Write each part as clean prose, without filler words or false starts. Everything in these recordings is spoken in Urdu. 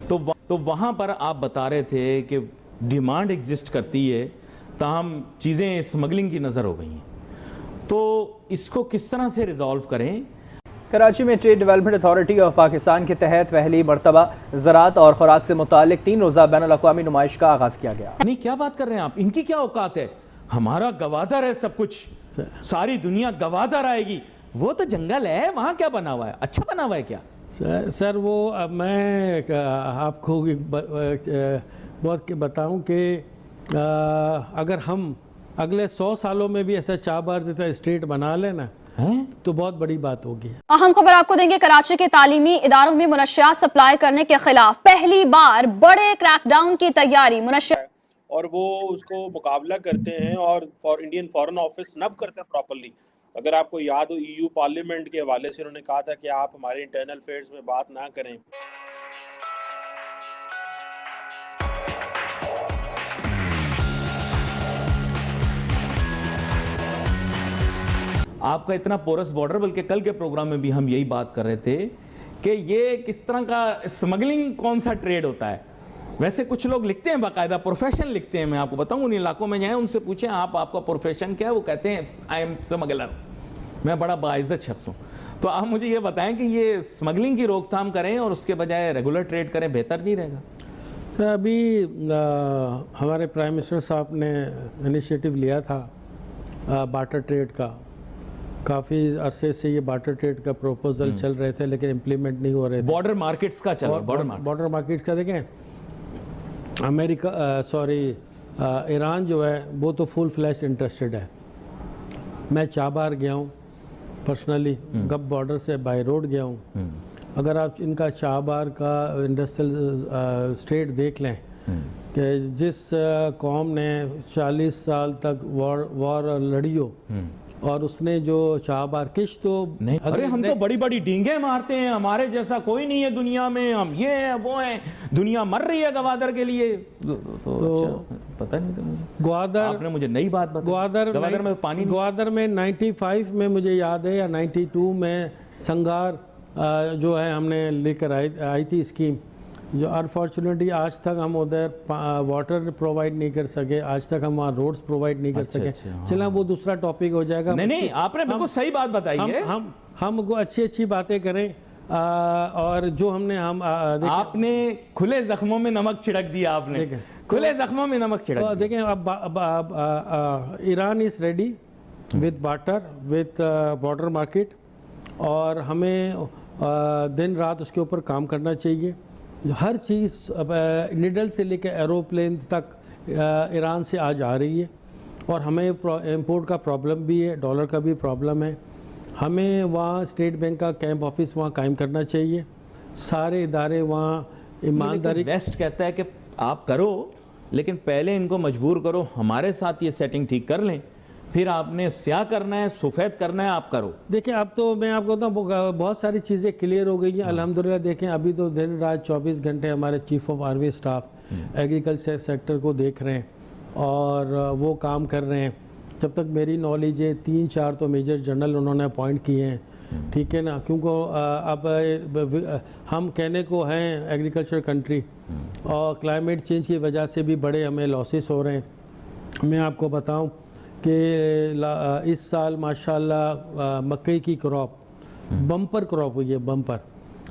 تو وہاں پر آپ بتا رہے تھے کہ ڈیمانڈ ایگزسٹ کرتی ہے تاہم چیزیں اسمگلنگ کی نظر ہو گئی ہیں، تو اس کو کس طرح سے ریزالو کریں؟ کراچی میں trade development authority of Pakistan کے تحت پہلی مرتبہ زراعت اور خوراک سے متعلق 3 روزہ بین الاقوامی نمائش کا آغاز کیا گیا۔ نہیں، کیا بات کر رہے ہیں آپ؟ ان کی کیا اوقات ہے؟ ہمارا گوادر ہے سب کچھ، ساری دنیا گوادر آئے گی، وہ تو جنگل ہے، وہاں کیا بنا ہوا ہے؟ اچھا بنا ہوا ہے کیا؟ سر وہ میں آپ کو بہت بتاؤں کہ اگر ہم اگلے 100 سالوں میں بھی ایسا چابہار جیسا اسٹیٹ بنا لیں نا تو بہت بڑی بات ہوگی۔ اہم خبر آپ کو دیں گے، کراچی کے تعلیمی اداروں میں منشیات سپلائی کرنے کے خلاف پہلی بار بڑے کریک ڈاؤن کی تیاری، اور وہ اس کو مقابلہ کرتے ہیں اور انڈین فارن آفس نب کرتے ہیں پراپرلی۔ اگر آپ کو یاد ہو EU پارلیمنٹ کے حوالے سے انہوں نے کہا تھا کہ آپ ہمارے انٹرنل افیئرز میں بات نہ کریں۔ آپ کا اتنا پورس بارڈر، بلکہ کل کے پروگرام میں بھی ہم یہی بات کر رہے تھے کہ یہ کس طرح کا اسمگلنگ کون سا ٹریڈ ہوتا ہے۔ ویسے کچھ لوگ لکھتے ہیں، باقاعدہ پروفیشن لکھتے ہیں، میں آپ کو بتاؤں ان علاقوں میں جائیں ان سے پوچھیں آپ کا پروفیشن کیا ہے، وہ کہتے ہیں آئی ایم اسمگلر، میں بڑا باعزت شخص ہوں۔ تو آپ مجھے یہ بتائیں کہ یہ اسمگلنگ کی روک تھام کریں اور اس کے بجائے ریگولر ٹریڈ کریں، بہتر نہیں رہے گا؟ ابھی ہمارے پرائم منسٹر صاحب نے انیشیٹو لیا تھا بارٹر ٹریڈ کا، کافی عرصے سے یہ بارٹر ٹریڈ کا پروپوزل چل رہے تھے لیکن امپلیمنٹ نہیں ہو رہے تھے۔ بارڈر مارکیٹس کا چل رہا ہے، بارڈر مارکیٹس کا دیکھیں، ایران جو ہے وہ تو فل فلیش انٹرسٹڈ ہے۔ میں چابہار گیا ہوں پرسنلی، گب بارڈر سے بائی روڈ گیا ہوں۔ اگر آپ ان کا چابہار کا انڈسٹریل اسٹیٹ دیکھ لیں کہ جس قوم نے 40 سال تک وار لڑی ہو اور اس نے جو چابہار کش تو ارے ہم تو بڑی بڑی ڈینگیں مارتے ہیں، ہمارے جیسا کوئی نہیں ہے دنیا میں، ہم یہ ہیں وہ ہیں، دنیا مر رہی ہے گوادر کے لیے۔ پتہ نہیں تھا مجھے، گوادر آپ نے مجھے نئی بات بتائی۔ گوادر میں پانی، گوادر میں 95 میں مجھے یاد ہے یا 92 میں سنگار جو ہے ہم نے لے کر آئی تھی اسکیم، جو انفارچونیٹلی آج تک ہم ادھر واٹر پرووائڈ نہیں کر سکے، آج تک ہم وہاں روڈز پرووائڈ نہیں کر سکے۔ چلا وہ دوسرا ٹاپک ہو جائے گا۔ نہیں آپ نے بالکل صحیح بات بتائی ہے، ہم کو اچھی باتیں کریں اور جو ہم نے آپ نے کھلے زخموں میں نمک چھڑک دیا، آپ نے کھلے زخموں میں نمک چھڑک دیا۔ دیکھیں اب Iran is ready with barter with border market, اور ہمیں دن رات اس کے اوپر کام کرنا چاہیے۔ ہر چیز نیڈل سے لے کے ایروپلین تک ایران سے آج آ رہی ہے، اور ہمیں امپورٹ کا پرابلم بھی ہے، ڈالر کا بھی پرابلم ہے۔ ہمیں وہاں اسٹیٹ بینک کا کیمپ آفس وہاں قائم کرنا چاہیے، سارے ادارے وہاں ایمانداری۔ ویسٹ کہتا ہے کہ آپ کرو لیکن پہلے ان کو مجبور کرو، ہمارے ساتھ یہ سیٹنگ ٹھیک کر لیں، پھر آپ نے سیاہ کرنا ہے، سفید کرنا ہے، آپ کرو۔ دیکھیں اب تو میں آپ کو بتاؤں بہت ساری چیزیں کلیئر ہو گئی ہیں الحمدللہ۔ دیکھیں ابھی تو دن رات 24 گھنٹے ہمارے chief of army staff agriculture sector کو دیکھ رہے ہیں اور وہ کام کر رہے ہیں۔ جب تک میری نالج ہے 3-4 تو میجر جنرل انہوں نے اپوائنٹ کیے ہیں، ٹھیک ہے نا، کیونکہ اب ہم کہنے کو ہیں ایگریکلچر کنٹری، اور کلائمیٹ چینج کی وجہ سے بھی بڑے ہمیں لاسز ہو رہے ہیں۔ میں آپ کو بتاؤں کہ اس سال ماشاءاللہ مکئی کی کراپ بمپر کراپ ہوئی ہے، بمپر،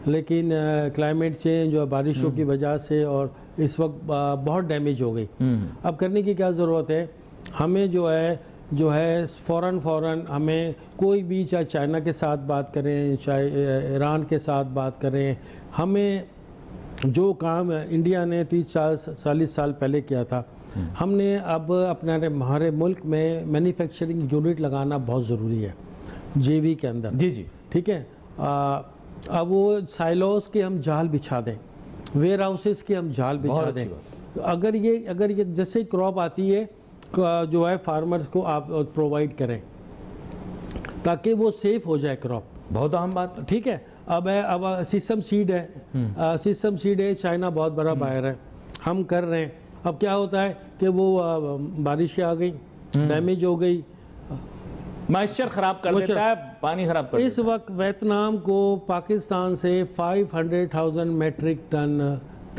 لیکن کلائمیٹ چینج اور بارشوں کی وجہ سے اور اس وقت بہت ڈیمیج ہو گئی۔ اب کرنے کی کیا ضرورت ہے؟ ہمیں جو ہے فوراً ہمیں کوئی بھی، چاہے چائنا کے ساتھ بات کریں، چاہے ایران کے ساتھ بات کریں، ہمیں جو کام انڈیا نے 30-40 سال پہلے کیا تھا، ہم نے اب ہمارے ملک میں مینوفیکچرنگ یونٹ لگانا بہت ضروری ہے JV کے اندر۔ جی ٹھیک ہے، اب وہ سائلوز کے ہم جال بچھا دیں، ویئر ہاؤسز کے ہم جال بچھا دیں۔ اگر یہ جیسے کراپ آتی ہے جو ہے فارمرز کو آپ پرووائڈ کریں تاکہ وہ سیف ہو جائے کراپ، بہت اہم بات۔ ٹھیک ہے، اب سیسم سیڈ ہے، چائنا بہت بڑا بائر ہے، ہم کر رہے ہیں۔ اب کیا ہوتا ہے کہ وہ بارشیں آ گئی، ڈیمیج ہو گئی، مائسچر خراب کر دیتا ہے، پانی خراب کر دیتا ہے۔ اس وقت ویتنام کو پاکستان سے 500,000 metric ton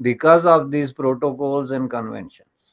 because of these protocols and conventions।